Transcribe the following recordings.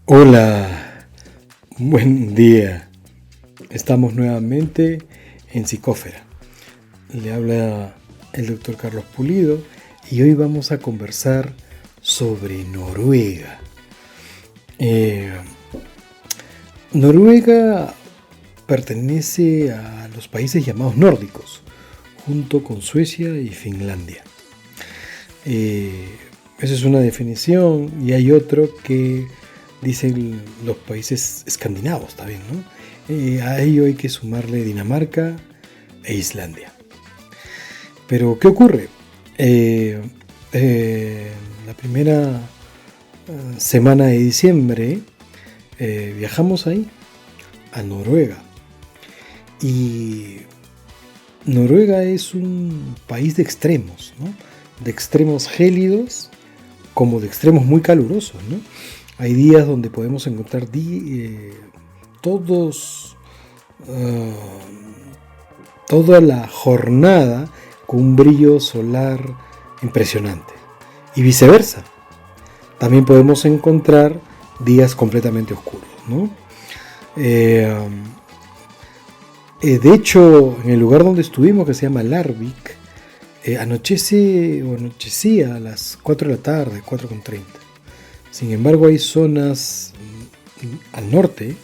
Hola, buen día. Estamos nuevamente en Psicófera. Le habla el doctor Carlos Pulido y hoy vamos a conversar sobre Noruega. Noruega pertenece a los países llamados nórdicos, junto con Suecia y Finlandia. Esa es una definición, y hay otro que dicen los países escandinavos también, ¿no? A ello hay que sumarle Dinamarca e Islandia. Pero, ¿qué ocurre? La primera semana de diciembre viajamos ahí, a Noruega. Y Noruega es un país de extremos, ¿no? De extremos gélidos como de extremos muy calurosos, ¿no? Hay días donde podemos encontrar toda la jornada con un brillo solar impresionante. Y viceversa. También podemos encontrar días completamente oscuros, ¿no? De hecho, en el lugar donde estuvimos, que se llama Larvik, anochecía a las 4 de la tarde, 4:30. Sin embargo, hay zonas al norte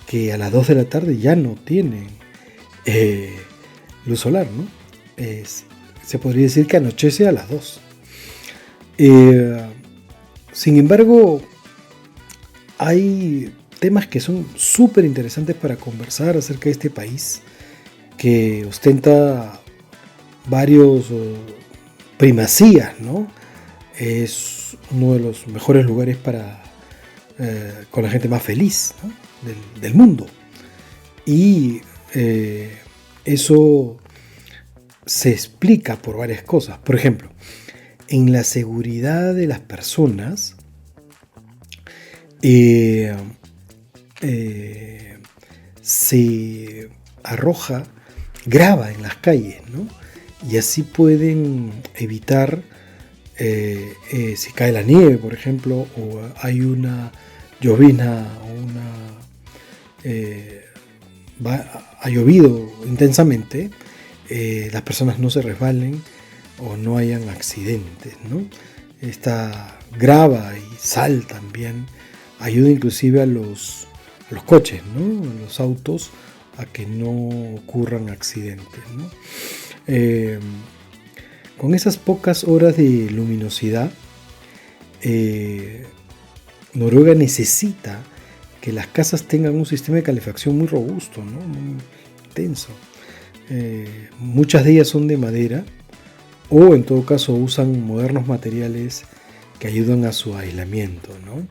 que a las 2 de la tarde ya no tienen luz solar, ¿no? Se podría decir que anochece a las 2. Sin embargo, hay temas que son súper interesantes para conversar acerca de este país que ostenta varios primacías, ¿no? Es uno de los mejores lugares con la gente más feliz, ¿no? del mundo. Y eso se explica por varias cosas. Por ejemplo, en la seguridad de las personas, se grava en las calles, ¿no? Y así pueden evitar si cae la nieve, por ejemplo, o hay una llovizna ha llovido intensamente, las personas no se resbalen o no hayan accidentes, ¿no? Esta grava y sal también ayuda inclusive a los coches, ¿no? A los autos, a que no ocurran accidentes, ¿no? Con esas pocas horas de luminosidad, Noruega necesita que las casas tengan un sistema de calefacción muy robusto, ¿no? Muy intenso. Muchas de ellas son de madera, o en todo caso usan modernos materiales que ayudan a su aislamiento, ¿no?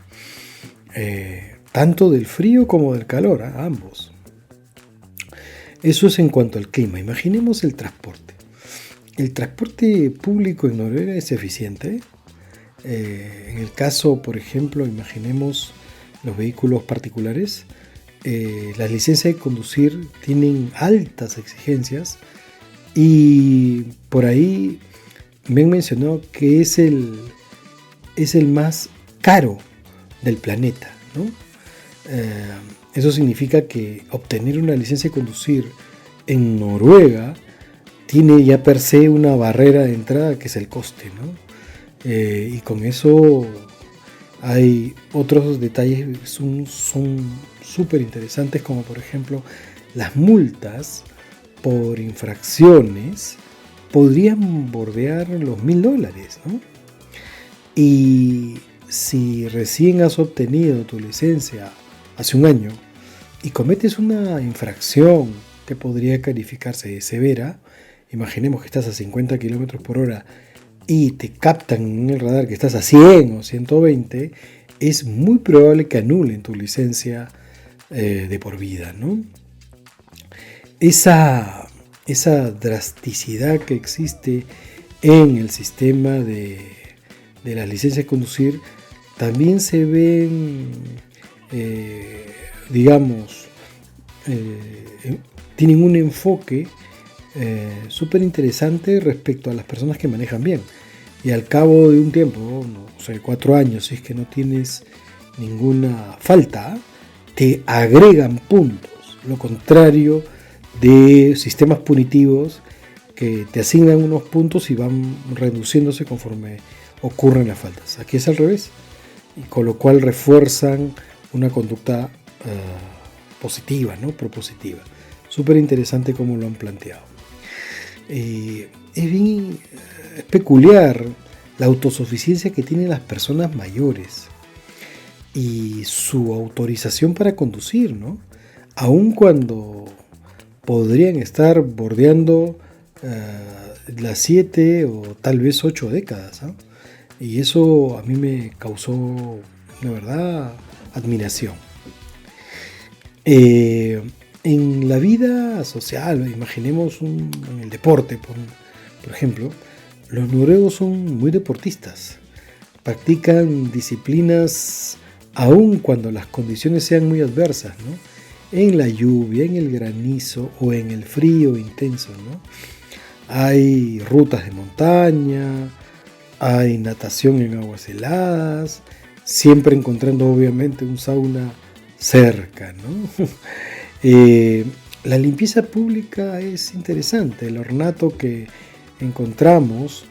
Tanto del frío como del calor, ambos. Eso es en cuanto al clima. Imaginemos el transporte. El transporte público en Noruega es eficiente. En el caso, por ejemplo, imaginemos los vehículos particulares. Las licencias de conducir tienen altas exigencias, y por ahí me han mencionado que es el más caro del planeta, ¿no? Eso significa que obtener una licencia de conducir en Noruega tiene ya per se una barrera de entrada, que es el coste, ¿no? Y con eso hay otros detalles que son súper interesantes, como por ejemplo las multas por infracciones podrían bordear los $1,000, ¿no? Y si recién has obtenido tu licencia hace un año y cometes una infracción que podría calificarse de severa, imaginemos que estás a 50 km/h y te captan en el radar que estás a 100 o 120, es muy probable que anulen tu licencia de por vida, ¿no? Esa drasticidad que existe en el sistema de la licencia de conducir también se ven, tienen un enfoque súper interesante respecto a las personas que manejan bien. Y al cabo de un tiempo, no sé, 4 años, si es que no tienes ninguna falta, te agregan puntos. Lo contrario de sistemas punitivos que te asignan unos puntos y van reduciéndose conforme ocurren las faltas. Aquí es al revés, y con lo cual refuerzan una conducta positiva, ¿no? Propositiva. Súper interesante cómo lo han planteado. Es bien peculiar la autosuficiencia que tienen las personas mayores y su autorización para conducir, ¿no? Aun cuando podrían estar bordeando las 7 o tal vez 8 décadas, ¿eh? Y eso a mí me causó, la verdad, admiración. En la vida social, imaginemos en el deporte, por ejemplo, los noruegos son muy deportistas. Practican disciplinas aun cuando las condiciones sean muy adversas, ¿no? En la lluvia, en el granizo o en el frío intenso, ¿no? Hay rutas de montaña, hay natación en aguas heladas, siempre encontrando obviamente un sauna cerca, ¿no? La limpieza pública es interesante. El ornato que encontramos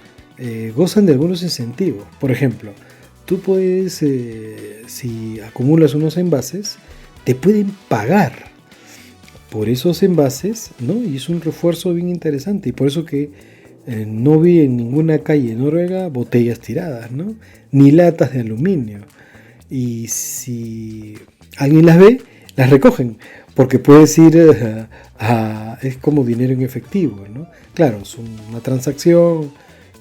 gozan de algunos incentivos. Por ejemplo, tú puedes, si acumulas unos envases, te pueden pagar por esos envases, ¿no? Y es un refuerzo bien interesante. Y por eso que no vi en ninguna calle en Noruega botellas tiradas, ¿no? Ni latas de aluminio. Y si alguien las ve, las recogen, porque puedes ir es como dinero en efectivo, ¿no? Claro, es una transacción,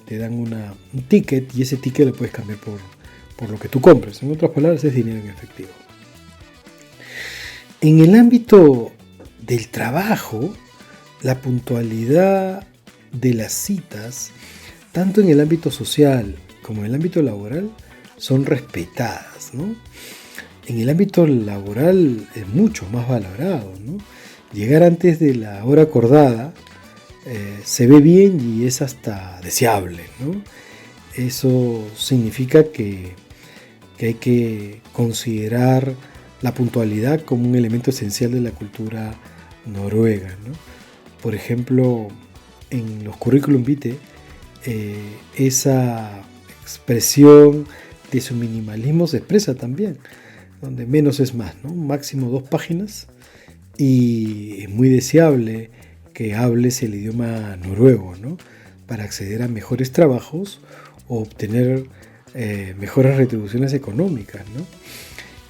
te dan un ticket y ese ticket lo puedes cambiar por lo que tú compres. En otras palabras, es dinero en efectivo. En el ámbito del trabajo, la puntualidad de las citas, tanto en el ámbito social como en el ámbito laboral, son respetadas, ¿no? En el ámbito laboral es mucho más valorado, ¿no? Llegar antes de la hora acordada se ve bien y es hasta deseable, ¿no? Eso significa que hay que considerar la puntualidad como un elemento esencial de la cultura noruega, ¿no? Por ejemplo, en los currículum vitae, esa expresión de su minimalismo se expresa también, donde menos es más, ¿no? Máximo 2 páginas, y es muy deseable que hables el idioma noruego, ¿no? Para acceder a mejores trabajos o obtener mejores retribuciones económicas, ¿no?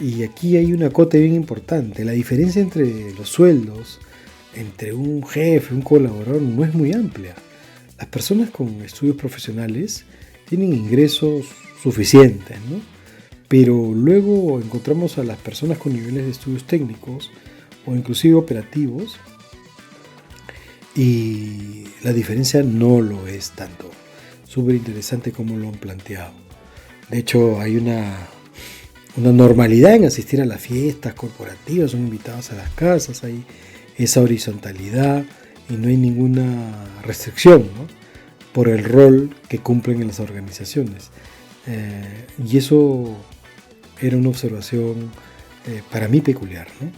Y aquí hay una cota bien importante. La diferencia entre los sueldos entre un jefe y un colaborador no es muy amplia. Las personas con estudios profesionales tienen ingresos suficientes, ¿no? Pero luego encontramos a las personas con niveles de estudios técnicos o inclusive operativos y la diferencia no lo es tanto. Súper interesante cómo lo han planteado. De hecho, hay una normalidad en asistir a las fiestas corporativas, son invitados a las casas, hay esa horizontalidad y no hay ninguna restricción, ¿no? Por el rol que cumplen en las organizaciones. Y eso era una observación para mí peculiar, ¿no?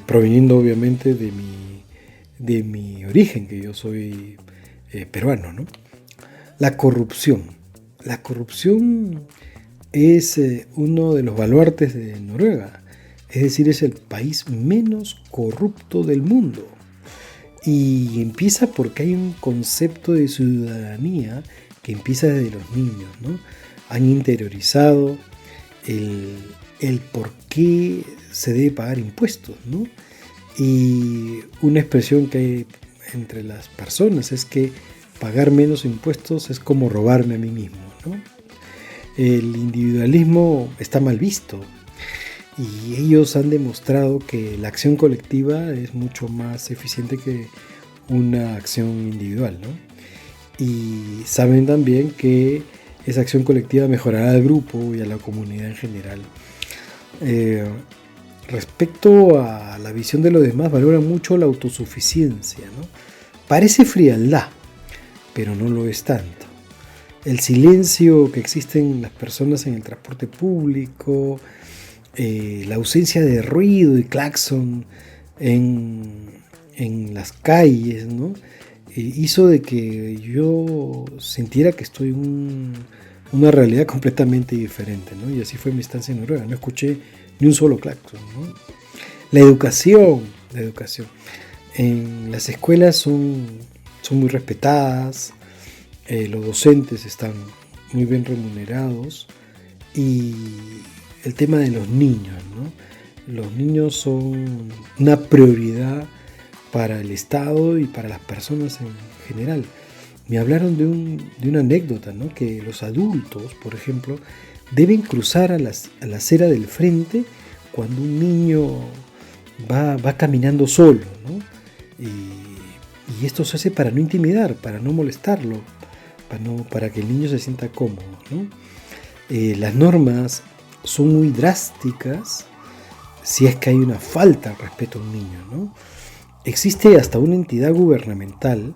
Proveniendo obviamente de mi origen, que yo soy peruano, ¿no? La corrupción. La corrupción es uno de los baluartes de Noruega, es decir, es el país menos corrupto del mundo. Y empieza porque hay un concepto de ciudadanía que empieza desde los niños, ¿no? Han interiorizado el por qué se debe pagar impuestos, ¿no? Y una expresión que hay entre las personas es que pagar menos impuestos es como robarme a mí mismo, ¿no? El individualismo está mal visto y ellos han demostrado que la acción colectiva es mucho más eficiente que una acción individual, ¿no? Y saben también que esa acción colectiva mejorará al grupo y a la comunidad en general. Respecto a la visión de los demás, valoran mucho la autosuficiencia, ¿no? Parece frialdad, pero no lo es tanto. El silencio que existe en las personas en el transporte público, la ausencia de ruido y claxon en las calles, ¿no? Hizo de que yo sintiera que estoy en una realidad completamente diferente, ¿no? Y así fue mi estancia en Noruega, no escuché ni un solo claxon, ¿no? La educación. En las escuelas son muy respetadas, los docentes están muy bien remunerados y el tema de los niños, ¿no? Los niños son una prioridad para el Estado y para las personas en general. Me hablaron de una anécdota, ¿no? Que los adultos, por ejemplo, deben cruzar a la acera del frente cuando un niño va caminando solo, ¿no? Y esto se hace para no intimidar, para no molestarlo, para que el niño se sienta cómodo, ¿no? Las normas son muy drásticas si es que hay una falta de respeto a un niño, ¿no? Existe hasta una entidad gubernamental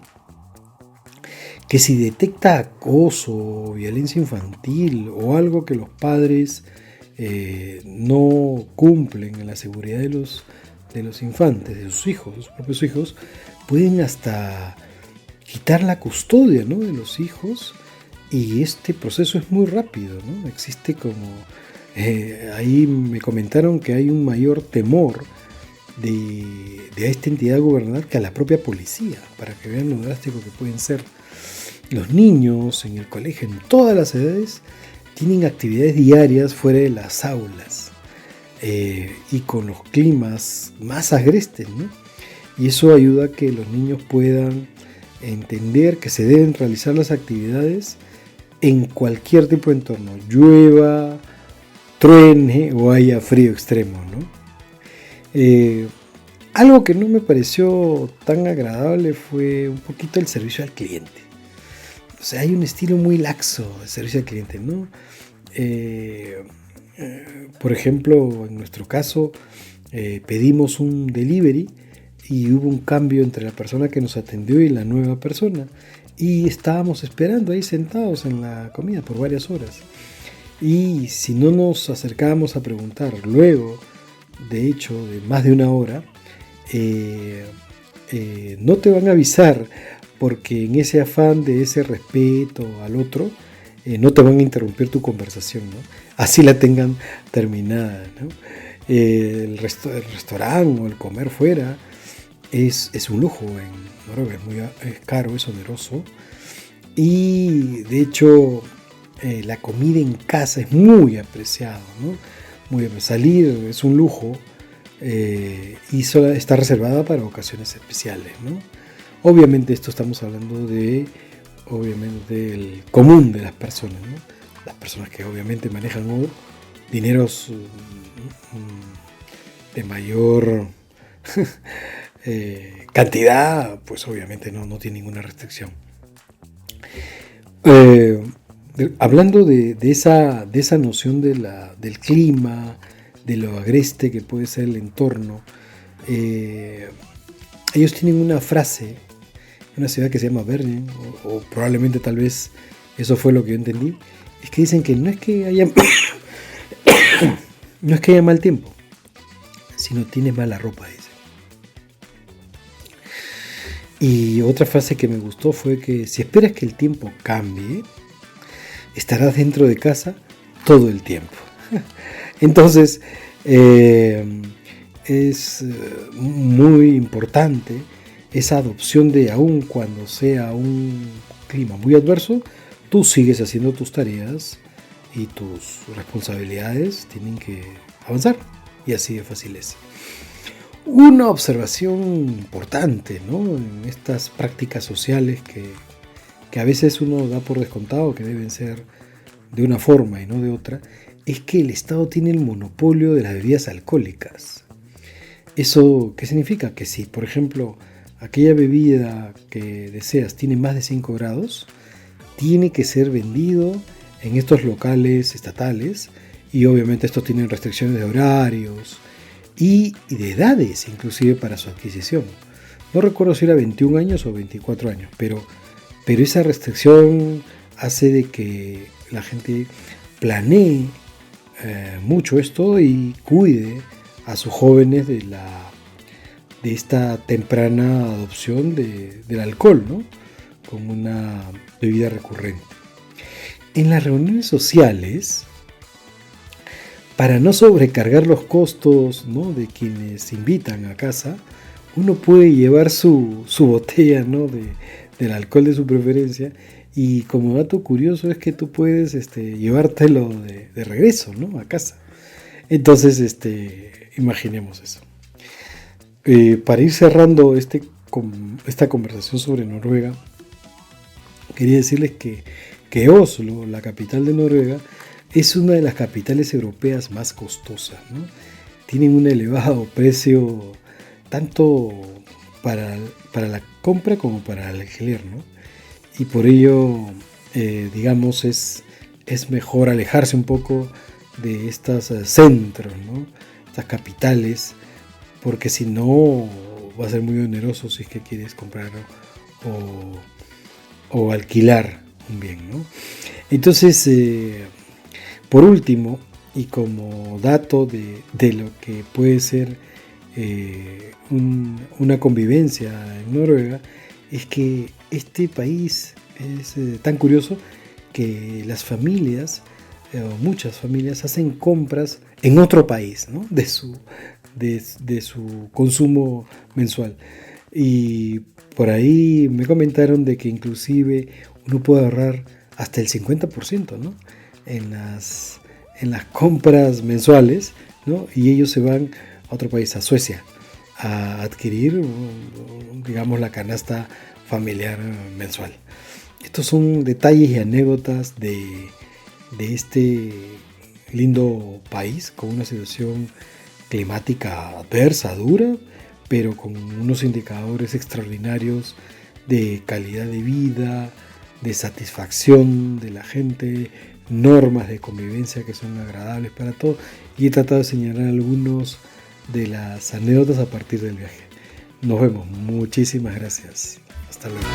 que si detecta acoso, violencia infantil o algo que los padres no cumplen en la seguridad de los infantes, de sus hijos, de sus propios hijos, pueden hasta quitar la custodia, ¿no?, de los hijos, y este proceso es muy rápido, ¿no? Existe como... ahí me comentaron que hay un mayor temor de esta entidad gubernamental que a la propia policía, para que vean lo drástico que pueden ser. Los niños en el colegio, en todas las edades, tienen actividades diarias fuera de las aulas y con los climas más agrestes, ¿no? Y eso ayuda a que los niños puedan entender que se deben realizar las actividades en cualquier tipo de entorno, llueva, truene o haya frío extremo, ¿no? Algo que no me pareció tan agradable fue un poquito el servicio al cliente. O sea, hay un estilo muy laxo de servicio al cliente, ¿no? Por ejemplo, en nuestro caso, pedimos un delivery y hubo un cambio entre la persona que nos atendió y la nueva persona. Y estábamos esperando ahí sentados en la comida por varias horas. Y si no nos acercábamos a preguntar luego, de hecho, de más de una hora, no te van a avisar, porque en ese afán de ese respeto al otro, no te van a interrumpir tu conversación, ¿no? Así la tengan terminada, ¿no? El restaurante o el comer fuera es un lujo en Noruega, es caro, es oneroso, y de hecho la comida en casa es muy apreciada, ¿no? Salir es un lujo y está reservada para ocasiones especiales, ¿no? Obviamente esto estamos hablando del común de las personas, ¿no? Las personas que obviamente manejan dineros de mayor cantidad, pues obviamente no tiene ninguna restricción. Hablando de esa noción del clima, de lo agreste que puede ser el entorno, ellos tienen una frase, una ciudad que se llama Bergen, o probablemente tal vez eso fue lo que yo entendí, es que dicen que no es que haya no es que haya mal tiempo, sino tienes mala ropa, dice. Y otra frase que me gustó fue que si esperas que el tiempo cambie, estarás dentro de casa todo el tiempo. Entonces, es muy importante esa adopción de, aun cuando sea un clima muy adverso, tú sigues haciendo tus tareas y tus responsabilidades tienen que avanzar, y así de fácil es. Una observación importante, ¿no?, en estas prácticas sociales que a veces uno da por descontado que deben ser de una forma y no de otra, es que el Estado tiene el monopolio de las bebidas alcohólicas. ¿Eso qué significa? Que si, por ejemplo, aquella bebida que deseas tiene más de 5 grados, tiene que ser vendido en estos locales estatales, y obviamente estos tienen restricciones de horarios y de edades, inclusive para su adquisición. No recuerdo si era 21 años o 24 años, pero esa restricción hace de que la gente planee mucho esto y cuide a sus jóvenes de esta temprana adopción del alcohol, ¿no? Como una bebida recurrente. En las reuniones sociales, para no sobrecargar los costos, ¿no?, de quienes invitan a casa, uno puede llevar su botella, ¿no?, del alcohol de su preferencia, y como dato curioso es que tú puedes llevártelo de regreso, ¿no?, a casa. Entonces, imaginemos eso. Para ir cerrando esta conversación sobre Noruega, quería decirles que Oslo, la capital de Noruega, es una de las capitales europeas más costosas, ¿no? Tienen un elevado precio tanto para la compra como para el alquiler, ¿no? Y por ello, digamos, es mejor alejarse un poco de estos centros, ¿no?, estas capitales, porque si no va a ser muy oneroso si es que quieres comprar o alquilar un bien, ¿no? Entonces, por último, y como dato de lo que puede ser una convivencia en Noruega, es que este país es tan curioso que las familias, o muchas familias, hacen compras en otro país, ¿no?, de su consumo mensual. Y por ahí me comentaron de que inclusive uno puede ahorrar hasta el 50%, ¿no?, en las compras mensuales, ¿no?, y ellos se van a otro país, a Suecia, a adquirir, digamos, la canasta familiar mensual. Estos son detalles y anécdotas de este lindo país con una situación climática adversa, dura, pero con unos indicadores extraordinarios de calidad de vida, de satisfacción de la gente, normas de convivencia que son agradables para todos, y he tratado de señalar algunos de las anécdotas a partir del viaje. Nos vemos, muchísimas gracias, hasta luego.